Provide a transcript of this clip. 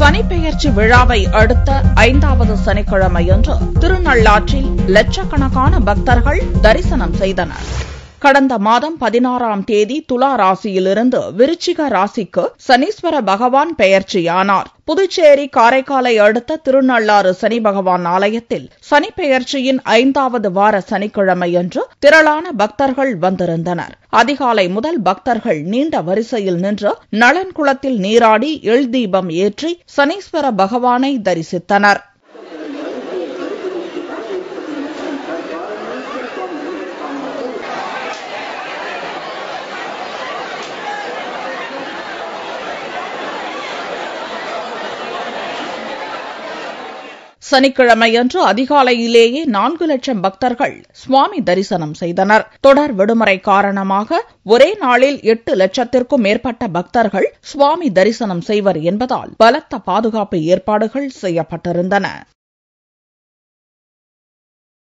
சனிப்பெயர்ச்சி விழாவை அடுத்த 5வது சனிக்கிழமையன்று திருநள்ளாற்றில் லட்சக்கணக்கான பக்தர்கள் தரிசனம் செய்தனர். கடந்த மாதம் 16ஆம் தேதி துலா ராசியிலிருந்து விருச்சிக ராசிக்கு சனீஸ்வர பகவான் பெயர்ச்சியானார். புதுச்சேரி காரைக்காலை அடுத்த திருநள்ளாறு சனி பகவான் ஆலயத்தில் சனிப்பெயர்ச்சியின் 5வது வார சனிக்கிழமையன்று திரளான பக்தர்கள் வந்திருந்தனர். அதிகாலை முதல் பக்தர்கள் நீண்ட வரிசையில் நின்று நளன் குளத்தில் நீராடி எள் தீபம் ஏற்றி சனீஸ்வர பகவானை தரிசித்தனர். சனிக்கிழமையன்று அதிகாலையிலேயே 4 லட்சம் பக்தர்கள் சுவாமி தரிசனம் செய்தனர். தொடர் விடுமுறை காரணமாக ஒரே நாளில் 8 லட்சத்திற்கும் மேற்பட்ட பக்தர்கள் சுவாமி தரிசனம் செய்வர் என்பதால் பலத்த பாதுகாப்பு ஏற்பாடுகள் செய்யப்பட்டிருந்தன.